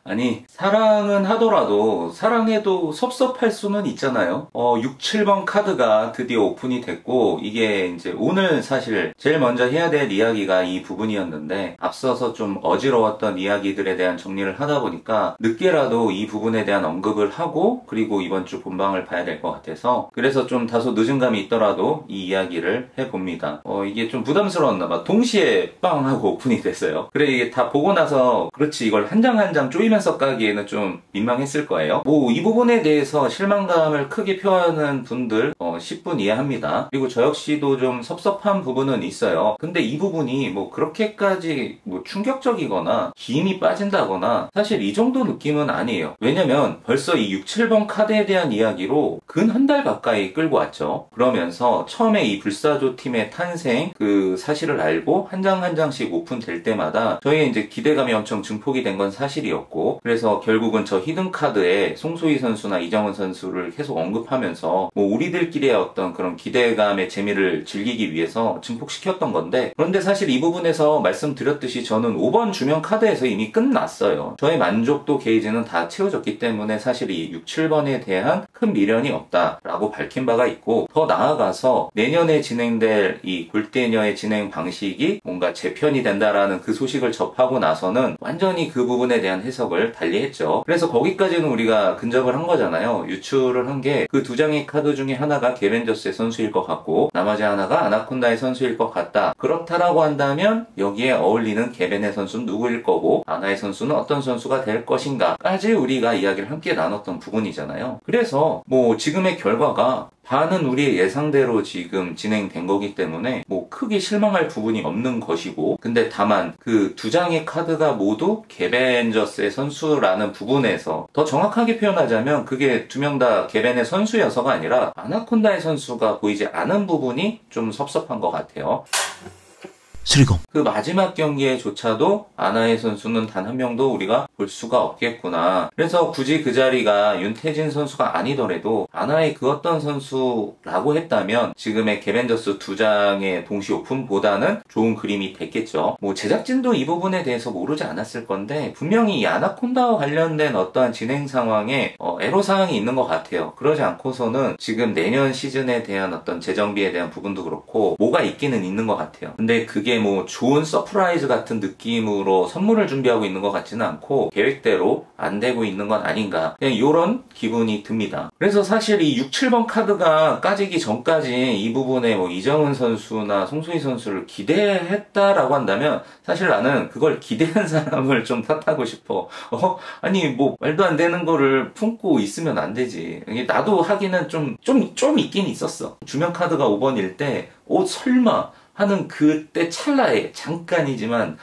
아니, 사랑은 하더라도 사랑해도 섭섭할 수는 있잖아요. 6, 7번 카드가 드디어 오픈이 됐고, 이게 이제 오늘 사실 제일 먼저 해야 될 이야기가 이 부분이었는데, 앞서서 좀 어지러웠던 이야기들에 대한 정리를 하다 보니까 늦게라도 이 부분에 대한 언급을 하고, 그리고 이번 주 본방을 봐야 될 것 같아서, 그래서 좀 다소 늦은 감이 있더라도 이 이야기를 해봅니다. 이게 좀 부담스러웠나 봐. 동시에 빵 하고 오픈이 됐어요. 그래, 이게 다 보고 나서 그렇지, 이걸 한 장 한 장 쪼이면서 까기에는 좀 민망했을 거예요. 이 부분에 대해서 실망감을 크게 표하는 분들 10분 이해합니다. 그리고 저 역시도 좀 섭섭한 부분은 있어요. 근데 이 부분이 그렇게까지 충격적이거나 힘이 빠진다거나 사실 이 정도 느낌은 아니에요. 왜냐면 벌써 이 6, 7번 카드에 대한 이야기로 근 한 달 가까이 끌고 왔죠. 그러면서 처음에 이 불사조 팀의 탄생 그 사실을 알고 한 장 한 장씩 오픈될 때마다 저희의 이제 기대감이 엄청 증폭이 된 건 사실이었고, 그래서 결국은 저 히든카드에 송소희 선수나 이정은 선수를 계속 언급하면서 우리들끼리의 어떤 그런 기대감의 재미를 즐기기 위해서 증폭시켰던 건데, 그런데 사실 이 부분에서 말씀드렸듯이 저는 5번 주명 카드에서 이미 끝났어요. 저의 만족도 게이지는 다 채워졌기 때문에 사실 이 6, 7번에 대한 큰 미련이 없다라고 밝힌 바가 있고, 더 나아가서 내년에 진행될 이 골대녀의 진행 방식이 뭔가 재편이 된다라는 그 소식을 접하고 나서는 완전히 그 부분에 대한 해석을 달리했죠. 그래서 거기까지는 우리가 근접을 한 거잖아요. 유출을 한 게 그 두 장의 카드 중에 하나가 게벤저스의 선수일 것 같고 나머지 하나가 아나콘다의 선수일 것 같다. 그렇다라고 한다면 여기에 어울리는 게벤의 선수는 누구일 거고 아나의 선수는 어떤 선수가 될 것인가까지 우리가 이야기를 함께 나눴던 부분이잖아요. 그래서 지금의 결과가 반은 우리의 예상대로 지금 진행된 거기 때문에 크게 실망할 부분이 없는 것이고, 근데 다만 그 두 장의 카드가 모두 게벤저스의 선수라는 부분에서 더 정확하게 표현하자면 그게 두 명 다 게벤의 선수여서가 아니라 아나콘다의 선수가 보이지 않은 부분이 좀 섭섭한 것 같아요. 수리공. 그 마지막 경기에조차도 아나의 선수는 단 한 명도 우리가 볼 수가 없겠구나. 그래서 굳이 그 자리가 윤태진 선수가 아니더라도 아나의 그 어떤 선수라고 했다면 지금의 게벤저스 두 장의 동시 오픈보다는 좋은 그림이 됐겠죠. 제작진도 이 부분에 대해서 모르지 않았을 건데 분명히 이 아나콘다와 관련된 어떠한 진행 상황에 애로사항이 있는 것 같아요. 그러지 않고서는 지금 내년 시즌에 대한 어떤 재정비에 대한 부분도 그렇고 뭐가 있기는 있는 것 같아요. 근데 그게 좋은 서프라이즈 같은 느낌으로 선물을 준비하고 있는 것 같지는 않고 계획대로 안 되고 있는 건 아닌가, 그냥 이런 기분이 듭니다. 그래서 사실 이 6, 7번 카드가 까지기 전까지 이 부분에 이정은 선수나 송소희 선수를 기대했다라고 한다면 사실 나는 그걸 기대한 사람을 좀 탓하고 싶어. 아니 말도 안 되는 거를 품고 있으면 안 되지. 나도 하기는 좀 있긴 있었어. 주명 카드가 5번일 때 설마 하는 그때 찰나에 잠깐이지만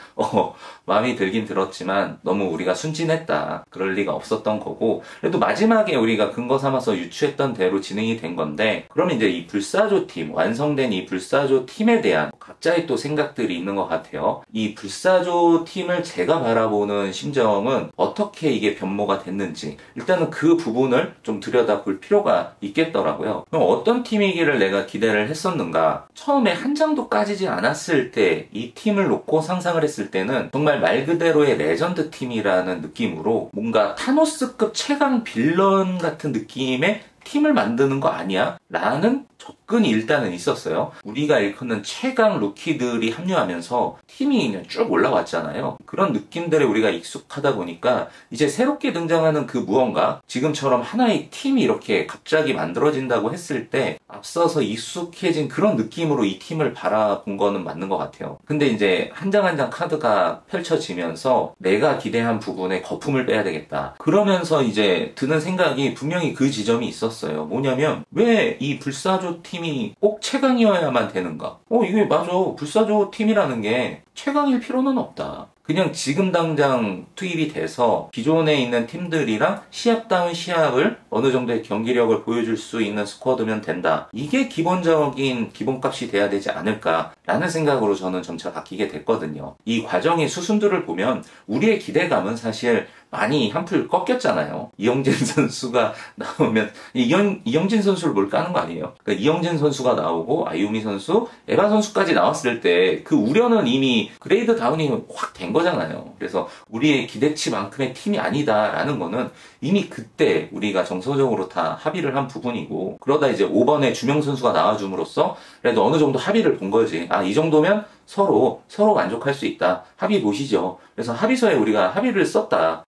마음이 들긴 들었지만 너무 우리가 순진했다. 그럴 리가 없었던 거고, 그래도 마지막에 우리가 근거 삼아서 유추했던 대로 진행이 된 건데, 그러면 이제 이 불사조 팀, 완성된 이 불사조 팀에 대한 각자의 또 생각들이 있는 것 같아요. 이 불사조 팀을 제가 바라보는 심정은 어떻게 이게 변모가 됐는지 일단은 그 부분을 좀 들여다볼 필요가 있겠더라고요. 그럼 어떤 팀이기를 내가 기대를 했었는가? 처음에 한 장도 까지지 않았을 때 이 팀을 놓고 상상을 했을 때는 정말 말 그대로의 레전드 팀이라는 느낌으로 뭔가 타노스급 최강 빌런 같은 느낌의 팀을 만드는 거 아니야? 라는 접근이 일단은 있었어요. 우리가 일컫는 최강 루키들이 합류하면서 팀이 그냥 쭉 올라왔잖아요. 그런 느낌들에 우리가 익숙하다 보니까 이제 새롭게 등장하는 그 무언가, 지금처럼 하나의 팀이 이렇게 갑자기 만들어진다고 했을 때 앞서서 익숙해진 그런 느낌으로 이 팀을 바라본 거는 맞는 것 같아요. 근데 이제 한 장 한 장 카드가 펼쳐지면서 내가 기대한 부분에 거품을 빼야 되겠다. 그러면서 이제 드는 생각이 분명히 그 지점이 있었어요. 뭐냐면 왜 이 불사조 팀이 꼭 최강이어야만 되는가? 이게 맞아. 불사조 팀이라는 게 최강일 필요는 없다. 그냥 지금 당장 투입이 돼서 기존에 있는 팀들이랑 시합다운 시합을 어느 정도의 경기력을 보여줄 수 있는 스쿼드면 된다. 이게 기본적인 기본값이 돼야 되지 않을까라는 생각으로 저는 점차 바뀌게 됐거든요. 이 과정의 수순들을 보면 우리의 기대감은 사실 많이 한풀 꺾였잖아요. 이영진 선수가 나오면 이영진 선수를 뭘 까는 거 아니에요? 그러니까 이영진 선수가 나오고 아유미 선수, 에바 선수까지 나왔을 때 그 우려는 이미 그레이드 다운이 확 된 거잖아요. 그래서 우리의 기대치만큼의 팀이 아니다라는 거는 이미 그때 우리가 정서적으로 다 합의를 한 부분이고, 그러다 이제 5번에 주명 선수가 나와줌으로써 그래도 어느 정도 합의를 본 거지. 아, 이 정도면 서로 만족할 수 있다. 합의 보시죠. 그래서 합의서에 우리가 합의를 썼다.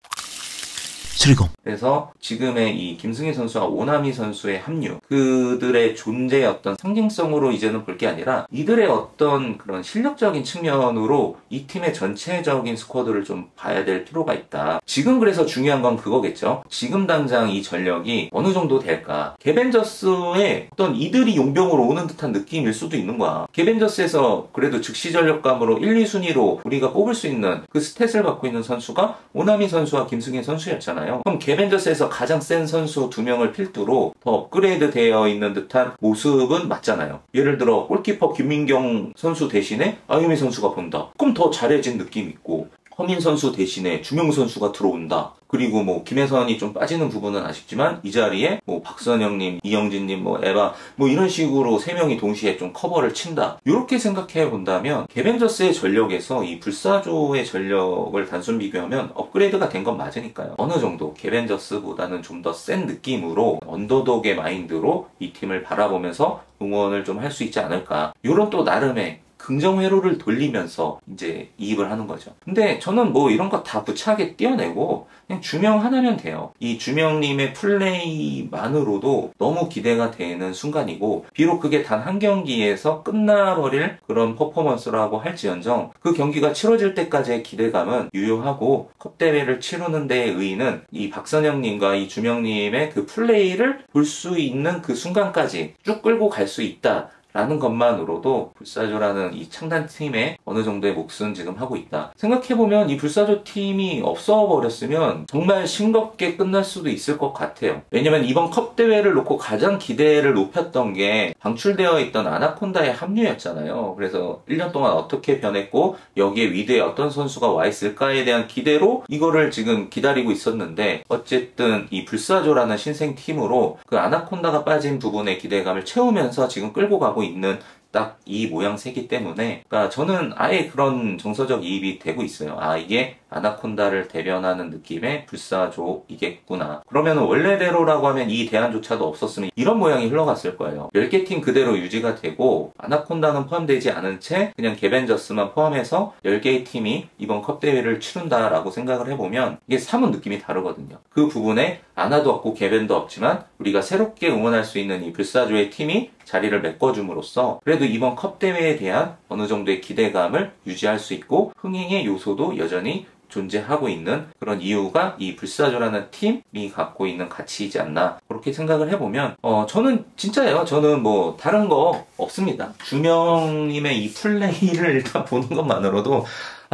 슬리검. 그래서 지금의 이 김승희 선수와 오나미 선수의 합류, 그들의 존재의 어떤 상징성으로 이제는 볼 게 아니라 이들의 어떤 그런 실력적인 측면으로 이 팀의 전체적인 스쿼드를 좀 봐야 될 필요가 있다. 지금 그래서 중요한 건 그거겠죠. 지금 당장 이 전력이 어느 정도 될까? 개벤저스의 어떤 이들이 용병으로 오는 듯한 느낌일 수도 있는 거야. 개벤저스에서 그래도 즉시 전력감으로 1, 2순위로 우리가 뽑을 수 있는 그 스탯을 갖고 있는 선수가 오나미 선수와 김승희 선수였잖아요. 그럼 개벤저스에서 가장 센 선수 2명을 필두로 더 업그레이드 되어 있는 듯한 모습은 맞잖아요. 예를 들어 골키퍼 김민경 선수 대신에 아유미 선수가 본다. 그럼 더 잘해진 느낌 있고, 허민 선수 대신에 주명 선수가 들어온다. 그리고 뭐 김혜선이 좀 빠지는 부분은 아쉽지만 이 자리에 뭐 박선영님, 이영진님, 뭐 에바 뭐 이런 식으로 3명이 동시에 좀 커버를 친다. 이렇게 생각해 본다면 개벤저스의 전력에서 이 불사조의 전력을 단순 비교하면 업그레이드가 된 건 맞으니까요. 어느 정도 개벤저스보다는 좀 더 센 느낌으로 언더독의 마인드로 이 팀을 바라보면서 응원을 좀 할 수 있지 않을까. 이런 또 나름의 긍정 회로를 돌리면서 이제 이입을 하는 거죠. 근데 저는 뭐 이런 거 다 부차하게 띄어내고 그냥 주명 하나면 돼요. 이 주명님의 플레이만으로도 너무 기대가 되는 순간이고, 비록 그게 단 한 경기에서 끝나버릴 그런 퍼포먼스라고 할지언정 그 경기가 치러질 때까지의 기대감은 유효하고, 컵 대회를 치르는 데의 의의는 이 박선영님과 이 주명님의 그 플레이를 볼 수 있는 그 순간까지 쭉 끌고 갈 수 있다 라는 것만으로도 불사조라는 이 창단팀에 어느 정도의 몫은 지금 하고 있다. 생각해보면 이 불사조 팀이 없어버렸으면 정말 싱겁게 끝날 수도 있을 것 같아요. 왜냐면 이번 컵 대회를 놓고 가장 기대를 높였던 게 방출되어 있던 아나콘다의 합류였잖아요. 그래서 1년 동안 어떻게 변했고 여기에 위대에 어떤 선수가 와 있을까에 대한 기대로 이거를 지금 기다리고 있었는데, 어쨌든 이 불사조라는 신생팀으로 그 아나콘다가 빠진 부분의 기대감을 채우면서 지금 끌고 가고 있는 딱 이 모양새기 때문에, 그러니까 저는 아예 그런 정서적 이입이 되고 있어요. 아, 이게 아나콘다를 대변하는 느낌의 불사조이겠구나. 그러면 원래대로라고 하면 이 대안조차도 없었으면 이런 모양이 흘러갔을 거예요. 10개 팀 그대로 유지가 되고 아나콘다는 포함되지 않은 채 그냥 개벤저스만 포함해서 10개의 팀이 이번 컵 대회를 치른다라고 생각을 해보면 이게 사뭇 느낌이 다르거든요. 그 부분에 아나도 없고 개벤도 없지만 우리가 새롭게 응원할 수 있는 이 불사조의 팀이 자리를 메꿔줌으로써 그래도 이번 컵 대회에 대한 어느 정도의 기대감을 유지할 수 있고 흥행의 요소도 여전히 존재하고 있는 그런 이유가 이 불사조라는 팀이 갖고 있는 가치이지 않나, 그렇게 생각을 해보면 저는 진짜예요. 저는 뭐 다른 거 없습니다. 주명님의 이 플레이를 일단 보는 것만으로도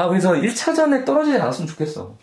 그래서 1차전에 떨어지지 않았으면 좋겠어.